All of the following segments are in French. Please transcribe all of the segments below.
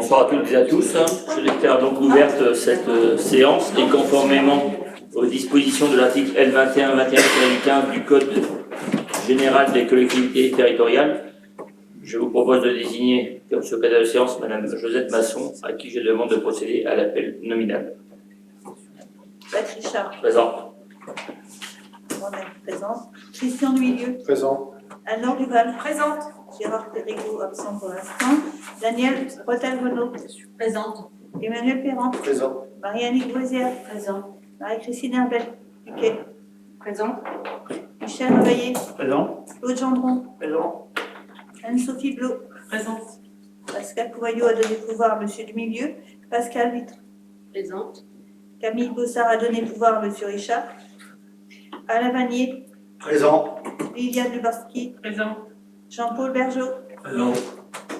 Bonsoir à toutes et à tous. Je déclare donc ouverte cette séance et conformément aux dispositions de l'article L21-21-15 du Code général des collectivités territoriales, je vous propose de désigner comme secrétaire de séance Madame Josette Masson, à qui je demande de procéder à l'appel nominal. Jacques Richard. Présent. Moi-même présente. Christian Nuilieu. Présent. Anne-Laure Duval. Présente. Gérard Perrigo, absent pour l'instant. Daniel Bretel-Venot. Présente. Emmanuel Perrand. Présent. Marianne Iglesias. Présent. Marie-Christine Herbel. Duquet. Présente. Michel Reveillé. Présent. Claude Gendron. Présent. Anne-Sophie Blot. Présente. Pascal Pouvaillot a donné pouvoir à Monsieur Dumilieu. Pascal Vitre. Présente. Camille Bossard a donné pouvoir à Monsieur Richard. Alain Vanier. Présent. Liliane Dubarski. Présente. Jean-Paul Bergeau. Présent.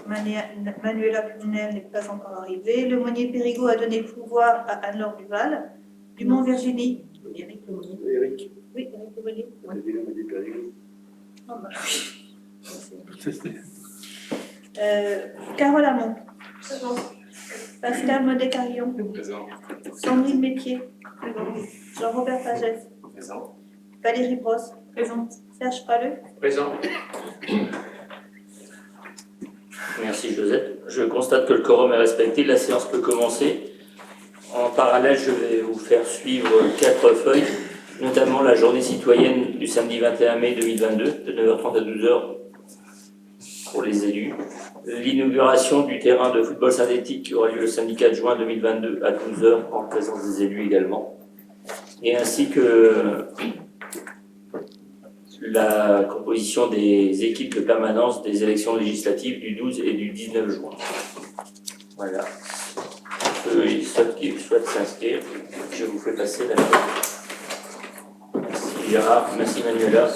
Manuela Punel n'est pas encore arrivée. Le Monnier Périgot a donné pouvoir à Anne-Laure Duval. Dumont Virginie. Éric Lemonnier. Eric. Oui, Eric Lemonnier. Ah bah oui. Carole Hamon. Pascal Modé-Carillon. Présent. Sandrine Métier. Jean-Robert Pagès. Présent. Valérie Brosse. Présente. Serge Praleux. Présent. Merci Josette. Je constate que le quorum est respecté. La séance peut commencer. En parallèle, je vais vous faire suivre 4 feuilles, notamment la journée citoyenne du samedi 21 mai 2022, de 9h30 à 12h pour les élus. L'inauguration du terrain de football synthétique qui aura lieu le samedi 4 juin 2022 à 12h en présence des élus également. Et ainsi que la composition des équipes de permanence des élections législatives du 12 et du 19 juin. Voilà. Ceux qui souhaitent s'inscrire, je vous fais passer la parole. Merci Gérard, merci Manuela.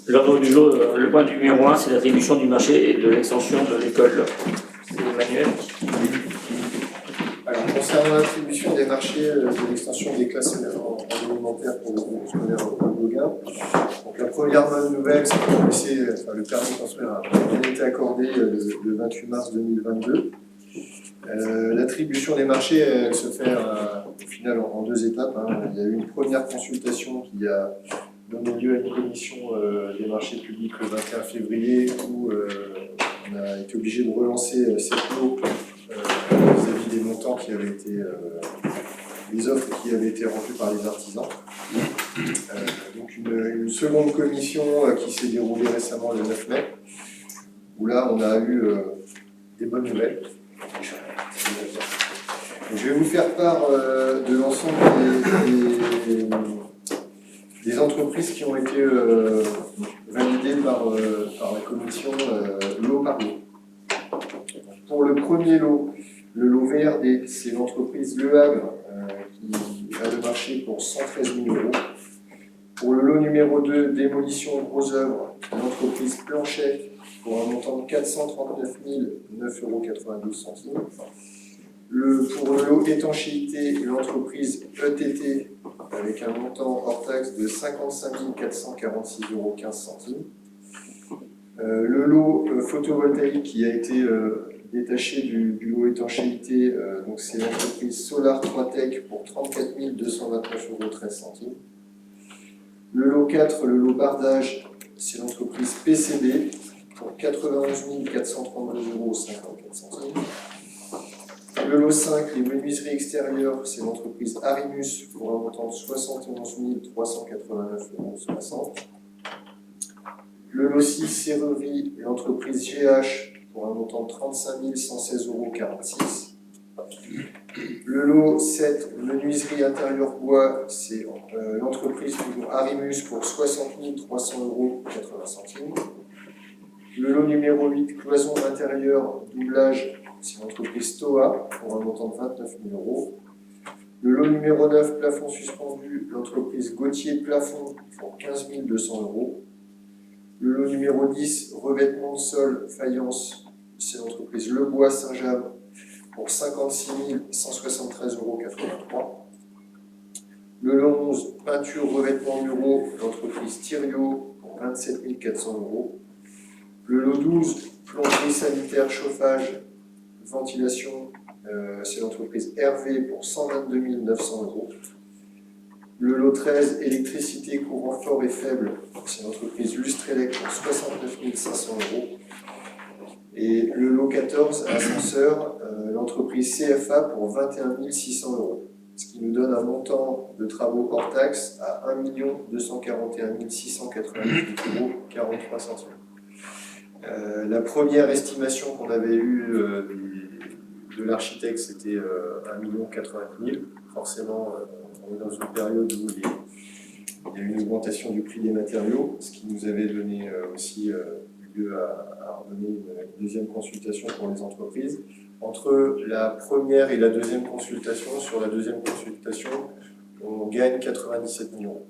L'ordre du jour, le point numéro 1, c'est l'attribution du marché et de l'extension de l'école. C'est Emmanuel. Alors, concernant l'attribution des marchés de l'extension des classes en élémentaire pour le groupe scolaire Gauguin, donc la première bonne nouvelle, c'est que le permis de construire a bien été accordé le 28 mars 2022. L'attribution des marchés, elle se fait au final en 2 étapes. Il y a eu une première consultation qui a donné lieu à une commission des marchés publics le 21 février où on a été obligé de relancer cette lots vis-à-vis des montants qui avaient été, les offres qui avaient été rendues par les artisans. Donc une seconde commission qui s'est déroulée récemment le 9 mai, où là on a eu des bonnes nouvelles. Donc, je vais vous faire part de l'ensemble des entreprises qui ont été validées par la commission lot par lot. Pour le premier lot, le lot VRD, c'est l'entreprise Le Havre qui a le marché pour 113 000 €. Pour le lot numéro 2, démolition gros œuvres, l'entreprise Planchet pour un montant de 439 9,92 €. Pour le lot étanchéité, l'entreprise ETT avec un montant hors taxe de 55 446,15 €. Le lot photovoltaïque qui a été détaché du lot étanchéité, donc c'est l'entreprise Solar 3 Tech pour 34 229,13 €. Le lot 4, le lot bardage, c'est l'entreprise PCB pour 91 432,54 €. Le lot 5, les menuiseries extérieures, c'est l'entreprise Arimus pour un montant de 71 389,60 €. Le lot 6, serrurerie, l'entreprise GH pour un montant de 35 116,46 €. Le lot 7, menuiserie intérieure bois, c'est l'entreprise Arimus pour 60 300,80 €. Le lot numéro 8, cloison intérieure, doublage, c'est l'entreprise TOA pour un montant de 29 000 €. Le lot numéro 9, plafond suspendu, l'entreprise Gauthier Plafond pour 15 200 €. Le lot numéro 10, revêtement de sol, faïence, c'est l'entreprise Lebois Saint-James pour 56 173,83 €. Le lot 11, peinture, revêtement muraux, l'entreprise Thiriot pour 27 400 €. Le lot 12, plomberie sanitaire, chauffage, ventilation, c'est l'entreprise Hervé pour 122 900 €. Le lot 13, électricité, courant fort et faible, c'est l'entreprise Lustrelec pour 69 500 €. Et le lot 14, ascenseur, l'entreprise CFA pour 21 600 €. Ce qui nous donne un montant de travaux hors taxe à 1 241 698 €, 43 centimes. La première estimation qu'on avait eue de l'architecte, c'était 1 90 000 €. Forcément, on est dans une période où il y a une augmentation du prix des matériaux, ce qui nous avait donné aussi lieu à ordonner une deuxième consultation pour les entreprises. Entre la première et la deuxième consultation, sur la deuxième consultation, on gagne 97 000 €.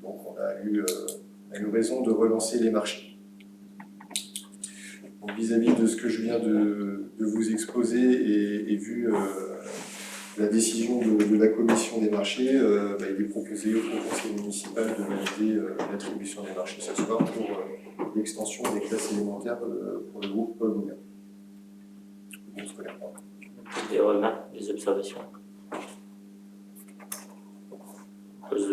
Donc on a eu raison de relancer les marchés. Donc, vis-à-vis de ce que je viens de vous exposer et vu la décision de la commission des marchés, il est proposé au conseil municipal de valider l'attribution des marchés ce soir pour l'extension des classes élémentaires pour le groupe Paul Gauguin. Des remarques, des observations. Je propose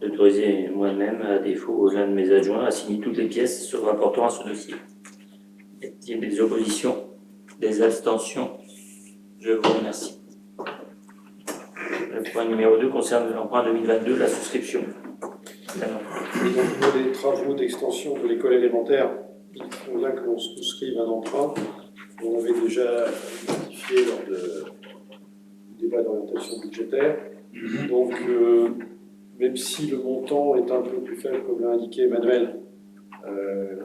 d'autoriser moi-même, à défaut l'un de mes adjoints, à signer toutes les pièces se rapportant à ce dossier. Y a-t-il des oppositions, des abstentions? Je vous remercie. Le point numéro 2 concerne l'emprunt 2022, la souscription. Et donc, pour les travaux d'extension de l'école élémentaire, il convient que l'on souscrive un emprunt. On avait déjà identifié lors du débat d'orientation budgétaire. Donc, même si le montant est un peu plus faible, comme l'a indiqué Emmanuel,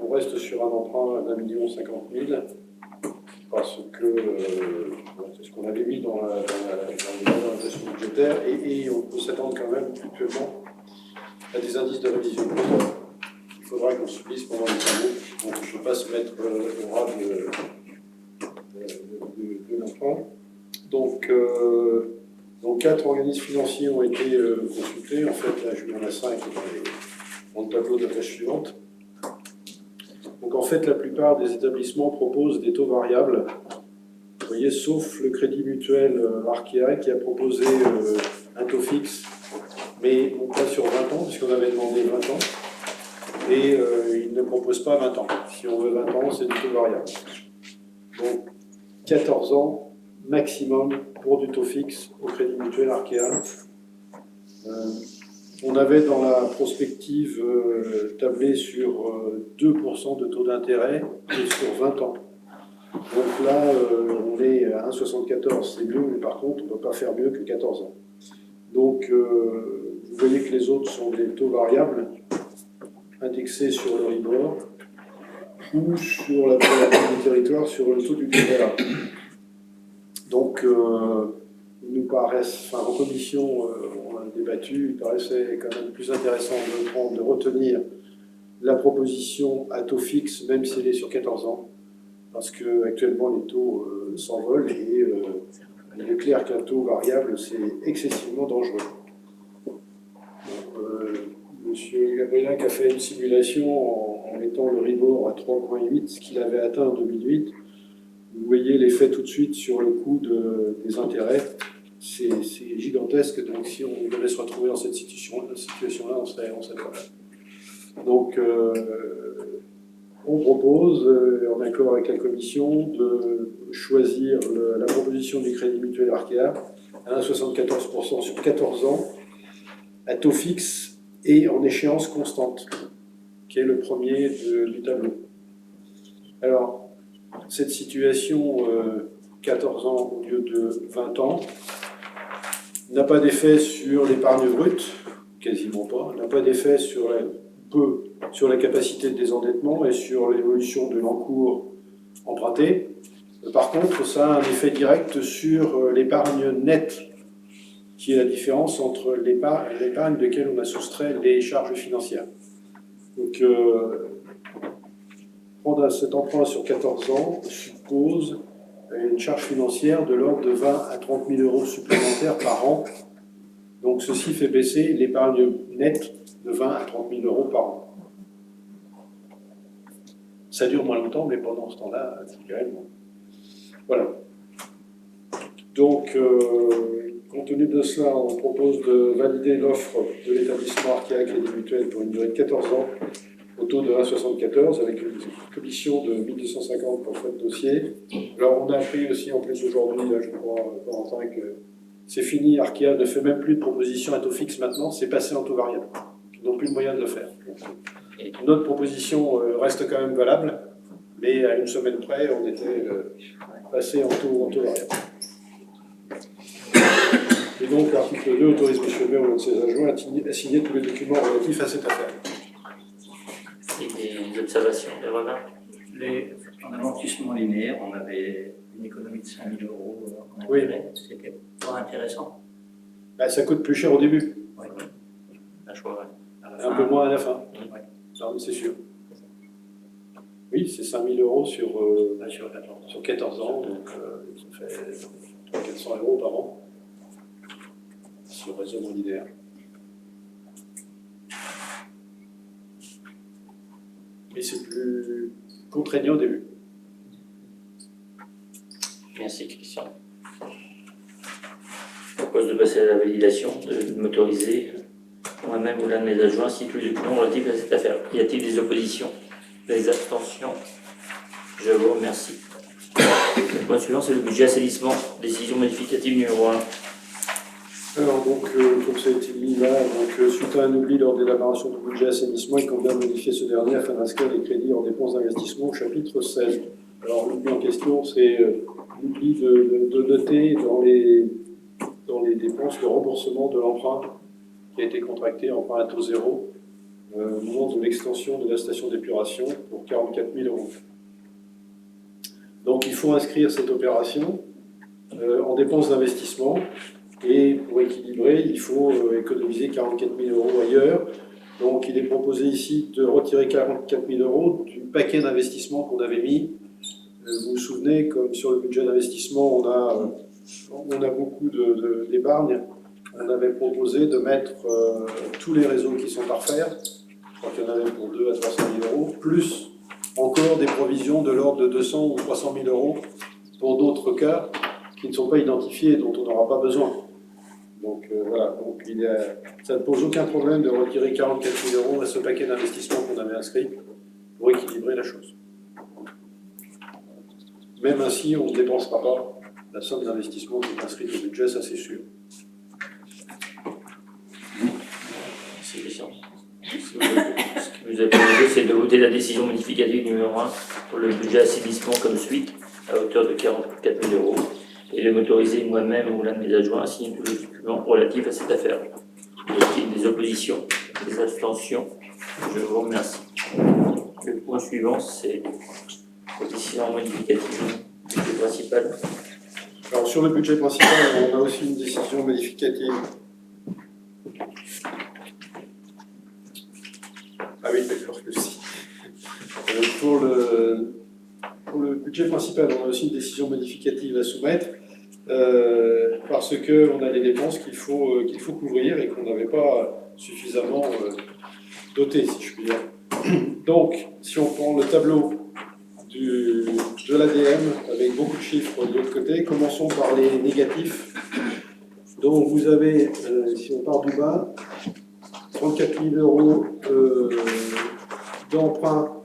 on reste sur un emprunt d'1 050 000 parce que c'est ce qu'on avait mis dans le débat d'orientation budgétaire et on peut s'attendre quand même actuellement à des indices de révision. Il faudra qu'on se glisse pendant les travaux, donc je ne peux pas se mettre au ras de l'emprunt. Donc 4 organismes financiers ont été consultés. En fait, là, je mets la 5 dans le tableau de la page suivante. Donc, en fait, la plupart des établissements proposent des taux variables, vous voyez, sauf le Crédit Mutuel Arkea qui a proposé un taux fixe, mais non pas sur 20 ans, puisqu'on avait demandé 20 ans, et il ne propose pas 20 ans. Si on veut 20 ans, c'est du taux variable. Donc, 14 ans maximum pour du taux fixe au Crédit Mutuel Arkea. On avait dans la prospective tablé sur 2% de taux d'intérêt et sur 20 ans. Donc là, on est à 1,74, c'est mieux, mais par contre, on ne peut pas faire mieux que 14 ans. Donc, vous voyez que les autres sont des taux variables indexés sur le Euribor ou sur la probabilité du territoire sur le taux du TVA. Donc, il nous paraissent, en commission, on a débattu, il paraissait quand même plus intéressant de retenir la proposition à taux fixe, même si elle est sur 14 ans, parce qu'actuellement les taux s'envolent et il est clair qu'un taux variable, c'est excessivement dangereux. Monsieur Gabrielac a fait une simulation en mettant le Euribor à 3,8, ce qu'il avait atteint en 2008. Vous voyez l'effet tout de suite sur le coût des intérêts. C'est gigantesque, donc si on devait se retrouver dans cette situation-là, on serait pas mal. Donc, on propose, en accord avec la commission, de choisir la proposition du Crédit Mutuel Arkea à 1,74% sur 14 ans, à taux fixe et en échéance constante, qui est le premier du tableau. Alors, cette situation, 14 ans au lieu de 20 ans, n'a pas d'effet sur l'épargne brute, quasiment pas, n'a pas d'effet sur la capacité de désendettement et sur l'évolution de l'encours emprunté. Par contre, ça a un effet direct sur l'épargne nette, qui est la différence entre l'épargne de laquelle on a soustrait les charges financières. Donc, prendre cet emprunt sur 14 ans suppose une charge financière de l'ordre de 20 à 30 000 € supplémentaires par an Donc ceci fait baisser l'épargne nette de 20 à 30 000 euros par an. Ça dure moins longtemps, mais pendant ce temps-là, c'est réellement. Voilà. Donc, compte tenu de cela, on propose de valider l'offre de l'établissement Arkea Crédit Mutuel pour une durée de 14 ans au taux de 1,74 avec une commission de 1 250 pour frais de dossier. Alors, on a appris aussi en plus aujourd'hui, là, je crois, Corentin, que c'est fini, Arkea ne fait même plus de proposition à taux fixe maintenant, c'est passé en taux variable. Ils n'ont plus de moyen de le faire. Donc, notre proposition reste quand même valable, mais à une semaine près, on était passé en taux variable. Et donc, l'article 2 autorise M. le maire ou l'un de ses adjoints à signer tous les documents relatifs à cette affaire. Et des observations, des remarques? En amortissement linéaire, on avait une économie de 5 000 euros en Oui. intérêt. C'était pas intéressant. Bah, ça coûte plus cher au début, Oui. Un choix, ouais. un peu moins à la fin. Ouais. Non, mais c'est sûr. Oui, c'est 5 000 euros sur 14 ans, donc ça fait 400 euros par an sur raisonnement linéaire. Mais c'est plus contraignant au début. Merci Christian. Je propose de passer à la validation, de m'autoriser, moi-même ou l'un de mes adjoints, ainsi que les documents relatifs à cette affaire. Y a-t-il des oppositions? Des abstentions? Je vous remercie. Le point suivant, c'est le budget assainissement. Décision modificative numéro 1. Alors donc, comme ça a été dit là, donc, suite à un oubli lors de l'élaboration du budget assainissement, il convient de modifier ce dernier afin d'inscrire les crédits en dépenses d'investissement au chapitre 16. Alors l'oubli en question, c'est l'oubli de noter dans les dépenses le remboursement de l'emprunt qui a été contracté, emprunt à taux zéro, au moment de l'extension de la station d'épuration pour 44 000 euros. Donc il faut inscrire cette opération en dépenses d'investissement. Et pour équilibrer, il faut économiser 44 000 euros ailleurs. Donc il est proposé ici de retirer 44 000 euros du paquet d'investissement qu'on avait mis. Vous vous souvenez, comme sur le budget d'investissement, on a beaucoup d'épargne. On avait proposé de mettre tous les réseaux qui sont à refaire. Je crois qu'il y en avait pour 2 à 300 000 euros, plus encore des provisions de l'ordre de 200 ou 300 000 euros pour d'autres cas qui ne sont pas identifiés et dont on n'aura pas besoin. Donc voilà, donc, ça ne pose aucun problème de retirer 44 000 euros à ce paquet d'investissement qu'on avait inscrit pour équilibrer la chose. Même ainsi, on ne dépensera pas la somme d'investissement qui est inscrite au budget, ça c'est sûr. Merci Christian. Ce qui nous a proposé, c'est de voter la décision modificative numéro 1 pour le budget assainissement comme suite, à hauteur de 44 000 euros. Et de m'autoriser moi-même ou l'un de mes adjoints à signer tous les documents relatifs à cette affaire. Y a-t-il des oppositions, des abstentions? Je vous remercie. Le point suivant, c'est la décision modificative du budget principal. Alors sur le budget principal, on a aussi une décision modificative. Ah oui, d'accord, que si. Pour le budget principal, on a aussi une décision modificative à soumettre. Parce qu'on a des dépenses qu'il faut couvrir et qu'on n'avait pas suffisamment dotées, si je puis dire. Donc, si on prend le tableau de l'ADM avec beaucoup de chiffres de l'autre côté, commençons par les négatifs. Donc, vous avez, si on part du bas, 34 000 euros d'emprunt.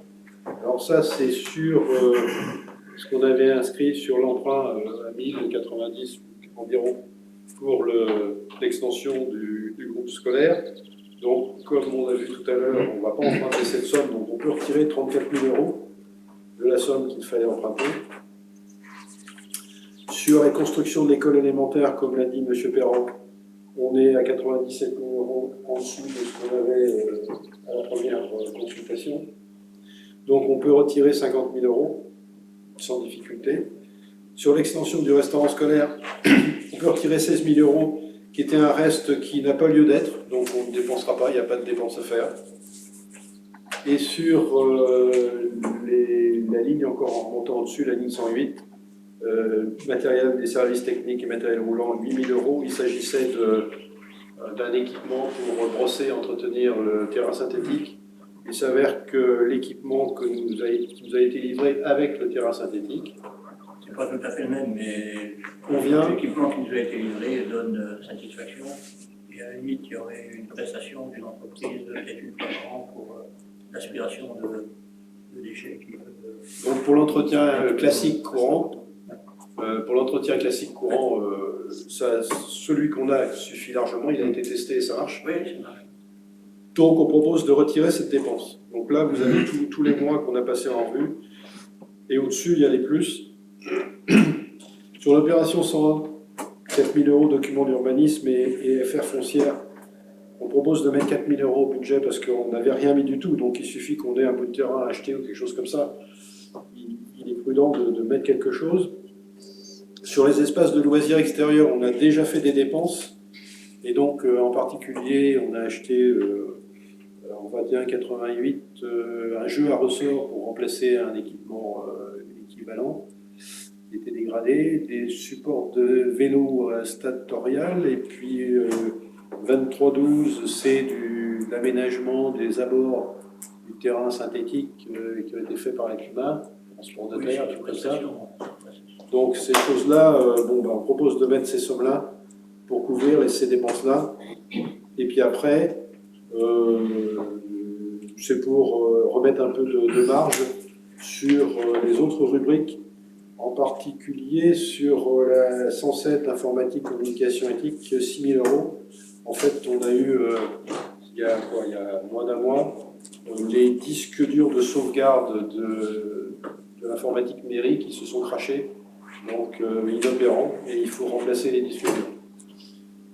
Alors ça, c'est sur ce qu'on avait inscrit sur l'emprunt à 1090 environ pour l'extension du groupe scolaire. Donc, comme on a vu tout à l'heure, on ne va pas emprunter cette somme, donc on peut retirer 34 000 euros de la somme qu'il fallait emprunter. Sur la construction de l'école élémentaire, comme l'a dit M. Perron, on est à 97 000 euros en dessous de ce qu'on avait à la première consultation. Donc on peut retirer 50 000 euros sans difficulté. Sur l'extension du restaurant scolaire, on peut retirer 16 000 euros, qui était un reste qui n'a pas lieu d'être, donc on ne dépensera pas, il n'y a pas de dépense à faire. Et sur la ligne encore en montant au-dessus, la ligne 108, matériel des services techniques et matériel roulant, 8 000 euros, il s'agissait de d'un équipement pour brosser et entretenir le terrain synthétique. Il s'avère que l'équipement qui nous a été livré avec le terrain synthétique C'est pas tout à fait le même, mais convient. l'équipement qui nous a été livré donne satisfaction. Et à la limite, il y aurait une prestation d'une entreprise peut-être une fois par an pour l'aspiration de déchets qui peuvent. Donc pour l'entretien classique courant, celui qu'on a suffit largement, il a été testé et ça marche. Oui, c'est vrai. Donc on propose de retirer cette dépense. Donc là, vous avez tous les mois qu'on a passé en revue. Et au-dessus, il y a les plus. Sur l'opération 101, 4 000 € documents d'urbanisme et FR foncière, on propose de mettre 4 000 € au budget parce qu'on n'avait rien mis du tout. Donc il suffit qu'on ait un bout de terrain à acheter ou quelque chose comme ça. Il est prudent de mettre quelque chose. Sur les espaces de loisirs extérieurs, on a déjà fait des dépenses. Et donc, en particulier, on a acheté en 21,88 un jeu à ressort pour remplacer un équipement équivalent qui était dégradé, des supports de vélo statorial, et puis 23,12, c'est de l'aménagement des abords du terrain synthétique qui a été fait par les climats, transport de terre, tout comme ça. Donc ces choses-là, on propose de mettre ces sommes-là pour couvrir ces dépenses-là. Et puis après, c'est pour remettre un peu de marge sur les autres rubriques, en particulier sur la 107 informatique, communication éthique, 6 000 €. En fait, on a eu, il y a moins d'un mois, les disques durs de sauvegarde de l'informatique numérique qui se sont crachés, donc inopérants, et il faut remplacer les disques durs.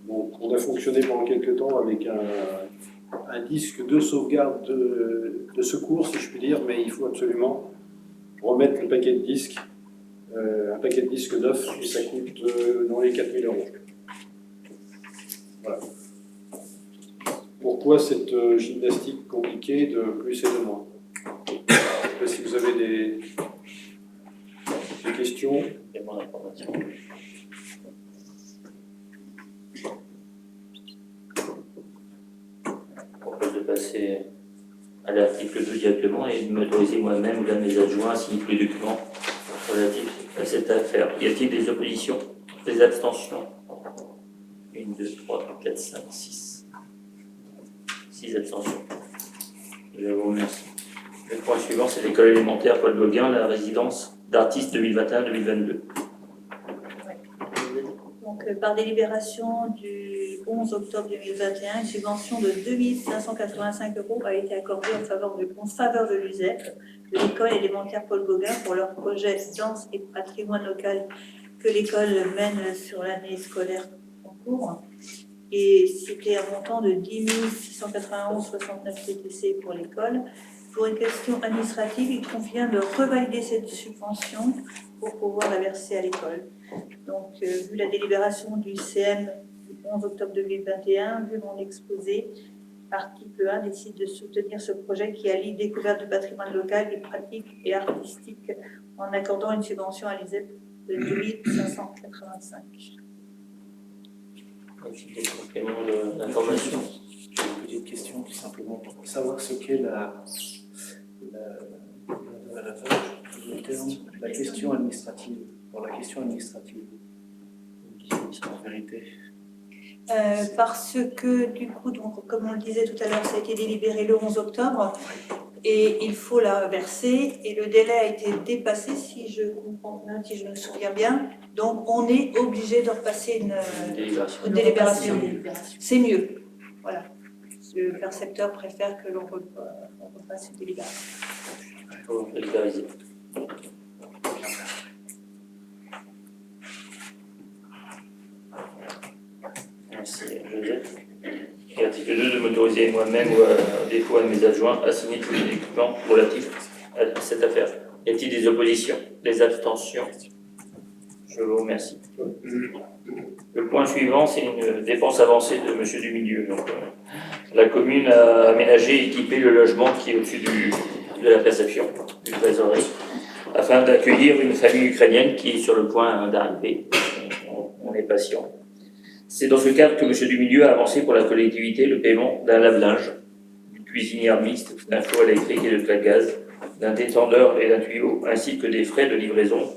Donc on a fonctionné pendant quelques temps avec un disque de sauvegarde de secours, si je puis dire, mais il faut absolument remettre le paquet de disques, un paquet de disques neuf, et ça coûte dans les 4 000 €. Voilà. Pourquoi cette gymnastique compliquée de plus et de moins? Je ne sais pas si vous avez des questions. Éléments d'information. Je propose de passer à l'article 2 directement et de m'autoriser moi-même ou l'un de mes adjoints à signer tous les documents relatifs à cette affaire. Y a-t-il des oppositions? Des abstentions? 1, 2, 3, 4, 5, 6. 6 abstentions. Je vous remercie. Le point suivant, c'est l'école élémentaire Paul Gauguin, la résidence d'artistes 2021-2022. Donc, par délibération du 11 octobre 2021, une subvention de 2 585 € a été accordée en faveur de l'USEP, de l'école élémentaire Paul Gauguin, pour leur projet danse et patrimoine local que l'école mène sur l'année scolaire en cours. Et c'était un montant de 10 691,69 TTC pour l'école. Pour une question administrative, il convient de revalider cette subvention pour pouvoir la verser à l'école. Donc, vu la délibération du CM du 11 octobre 2021, vu mon exposé, article 1 décide de soutenir ce projet qui allie découverte du patrimoine local et pratique et artistique en accordant une subvention à l'ISEP de 2 585. Des compléments d'information. J'ai une petite question tout simplement pour savoir ce qu'est la question administrative. Pour la question administrative, en vérité. Parce que du coup, donc, comme on le disait tout à l'heure, ça a été délibéré le 11 octobre et il faut la verser et le délai a été dépassé, si je comprends bien, si je me souviens bien. Donc on est obligé de repasser une délibération. C'est mieux. Voilà. Le percepteur préfère que l'on repasse une délibération. Il faut régulariser. Merci Joseph. Et article 2, de m'autoriser moi-même ou à défaut à mes adjoints à signer tous les documents relatifs à cette affaire. Y a-t-il des oppositions? Des abstentions? Je vous remercie. Le point suivant, c'est une dépense avancée de Monsieur Dumilieu. Donc, la commune a aménagé et équipé le logement qui est au-dessus de la perception du trésorerie afin d'accueillir une famille ukrainienne qui est sur le point d'arriver. On est patient. C'est dans ce cadre que M. Dumilieu a avancé pour la collectivité le paiement d'un lave-linge, d'une cuisinière mixte, d'un four électrique et de plaques gaz, d'un détendeur et d'un tuyau, ainsi que des frais de livraison,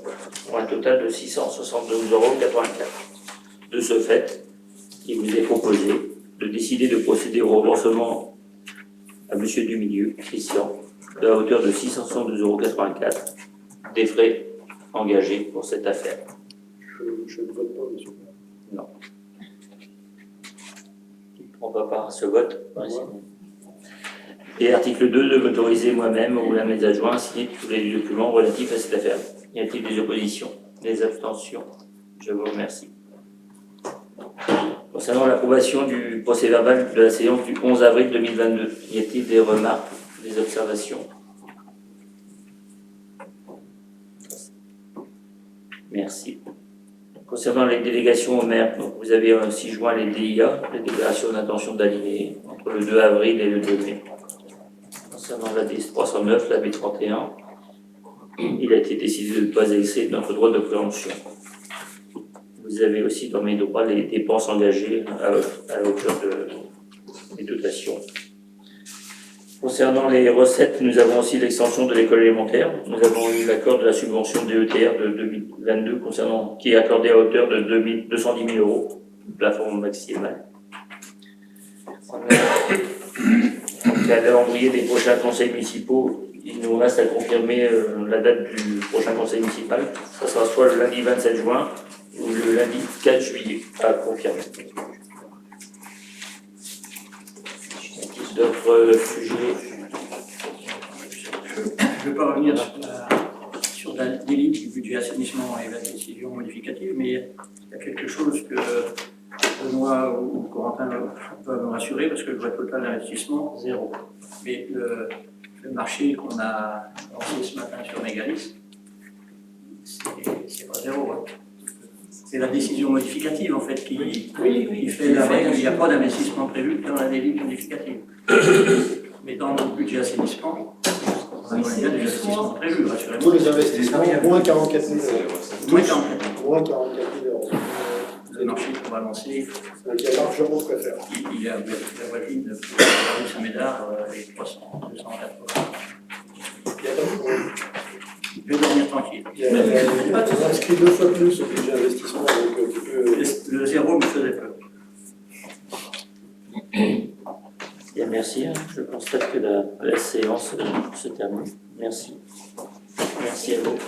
pour un total de 672,84 €. De ce fait, il vous est proposé de décider de procéder au remboursement à M. Dumilieu, Christian, de la hauteur de 672,84 € des frais engagés pour cette affaire. Je ne vote pas, monsieur. Non. Il ne prend pas part à ce vote. Et article 2, de m'autoriser moi-même ou la mes adjoints à signer tous les documents relatifs à cette affaire. Y a-t-il des oppositions? Des abstentions? Je vous remercie. Concernant l'approbation du procès-verbal de la séance du 11 avril 2022, y a-t-il des remarques, des observations? Merci. Concernant les délégations au maire, donc vous avez aussi joint les DIA, les déclarations d'intention d'aligner, entre le 2 avril et le 2 mai. Concernant la DS 309, la B31, il a été décidé de ne pas exercer notre droit de préemption. Vous avez aussi dans mes droits les dépenses engagées à hauteur des dotations. Concernant les recettes, nous avons aussi l'extension de l'école élémentaire. Nous avons eu l'accord de la subvention DETR de 2022 qui est accordée à hauteur de 210 000 €, le plafond maximal. Quant à la calendrier des prochains conseils municipaux, il nous reste à confirmer la date du prochain conseil municipal. Ça sera soit le lundi 27 juin ou le lundi 4 juillet à confirmer. D'autres sujets? Je ne vais pas revenir sur la délit du budget assainissement et la décision modificative, mais il y a quelque chose que Benoît ou Corentin peuvent me rassurer, parce que le total d'investissement, 0. Mais le marché qu'on a lancé ce matin sur Mégalis, c'est pas 0. Hein. C'est la décision modificative en fait qui fait la règle. Il n'y a pas d'investissement prévu dans la délit modificative. Mais dans le budget assainissement, il y a des investissements prévus, rassurez-moi. Tous les investissements, moins 44 000 €. Moins 44 Moins 44 000 €. Le marché qu'on va lancer, Donc il y a largement de quoi faire. il y a la voisine de Saint-Médard, les 300, 280. Il y a pas de problème. Je vais dormir tranquille. Il y a inscrit 2 fois plus au budget investissement, donc tu peux. Le 0 me faisait peur. Bien, merci. Je constate que la séance se termine. Merci. Merci à vous.